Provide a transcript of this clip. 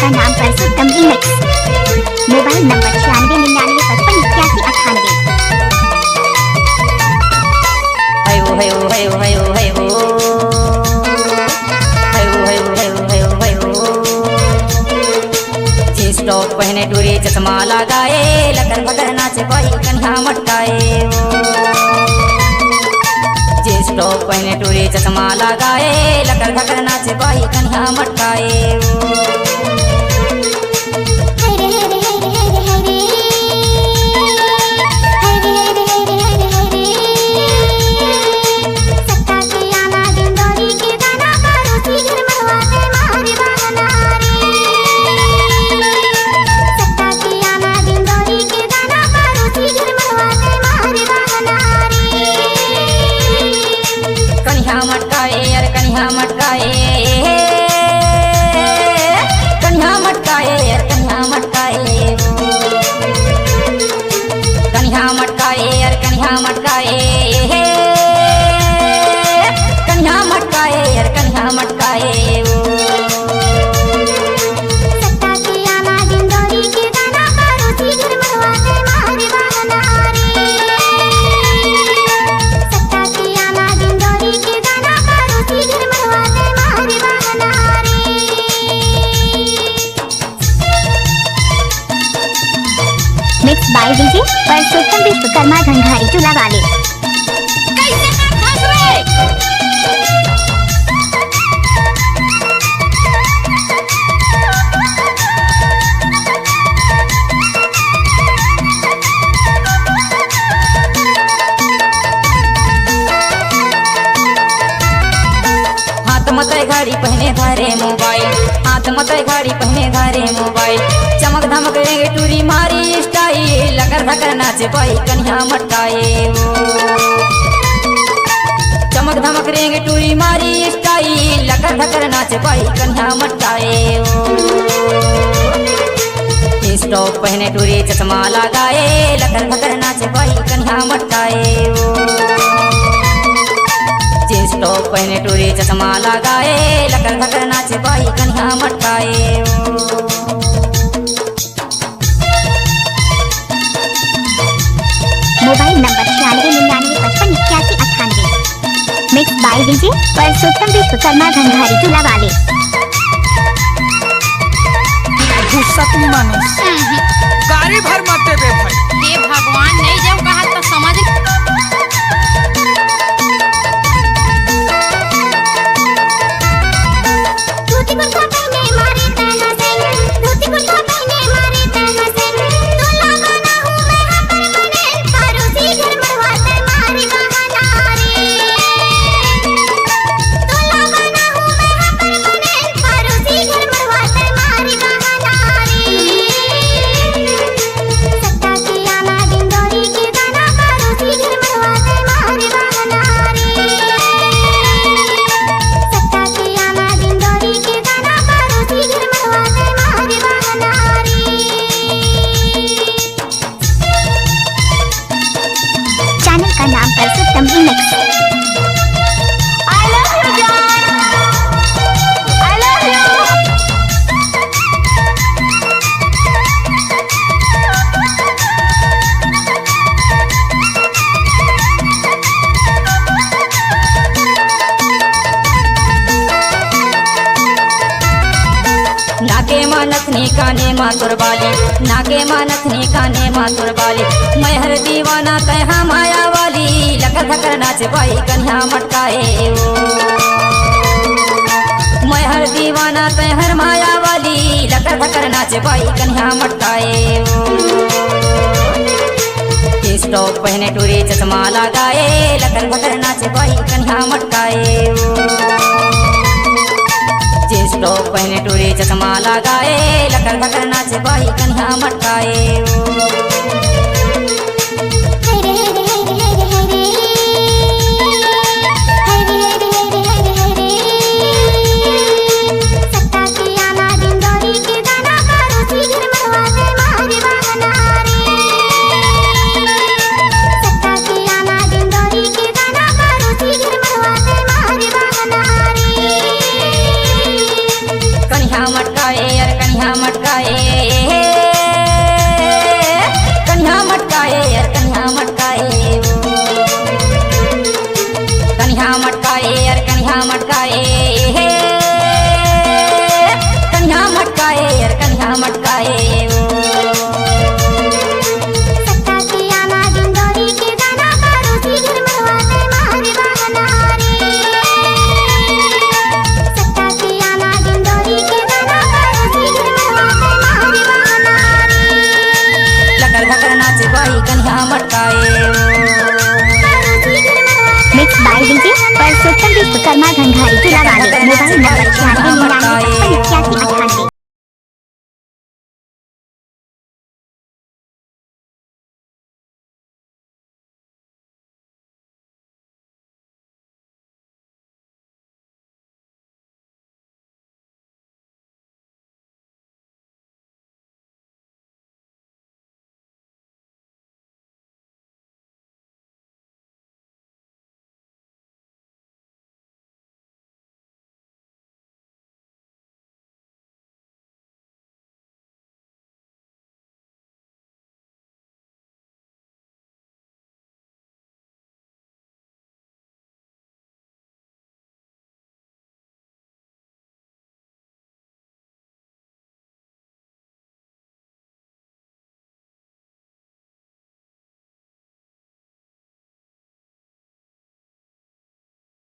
का नाम Parsottam remix. Mobile number 9699558198। Top पहने टूरी चश्मा लगाए लकर भगर नाचे बाई कन्हा मटकाए। जींस टॉप पहने टूरी चश्मा लगाए लकर भगर नाचे बाई कन्हा मटकाए। कन्हा मटकाए यार कन्हा मटकाए, कन्हा मटकाए यार कन्हा मटकाए, कन्हा मटकाए यार कन्हा मटकाए, कन्हा मटकाए यार कन्हा मटकाए। Mix by DJ Parsottam Vishwakarma Ghanghari चूल्हा वाले। हाथ मत घड़ी पहने धारे मोबाइल, हाथ मत घड़ी पहने धारे मोबाइल, चमक धमक रेंगे टूरी मारी स्टाइल लकर धकर नाचे बाई कन्हा मटकाए। चमक धमक रेंगे टूरी मारी स्टाइल लकर धकर नाचे बाई कन्हा मटकाए। जींस टॉप पहने टूरी चश्मा लगाए लकर धकर नाचे बाई कन्हा मटकाए। जींस टॉप पहने टूरी चश्मा लगाए लकर धकर नाचे बाई कन्हा मटकाए। Mobile number 9699558198। Mix by DJ Parsottam Vishwakarma Ghanghari चूल्हा वाले। गुस्सा तुम मानुस गाड़ी भर मारते बे भाई। ये भगवान नहीं जब कहा तो समझ। चैनल का नाम Parsottam remix. I love you जान, I love you। नाके मानथनी काने मातुर बाली, नाके मानथनी काने मातुर बाली, मैं हर दीवाना तह माया वाली लकर धकर नाचे बाई कन्हा मटकाए। मैं हर दीवाना तह हर माया वाली लकर धकर नाचे बाई कन्हा मटकाए। जींस टॉप पहने टूरी चश्मा लगाए लकर धकर नाचे बाई कन्हा मटकाए। जींस टॉप पहने टूरी चश्मा लगाए लकर धकर नाचे बाई कन्हा मटकाए। कन्हा विश्वकर्मा घंघारी चूल्हा वाले मोबाइल नंबर 96 99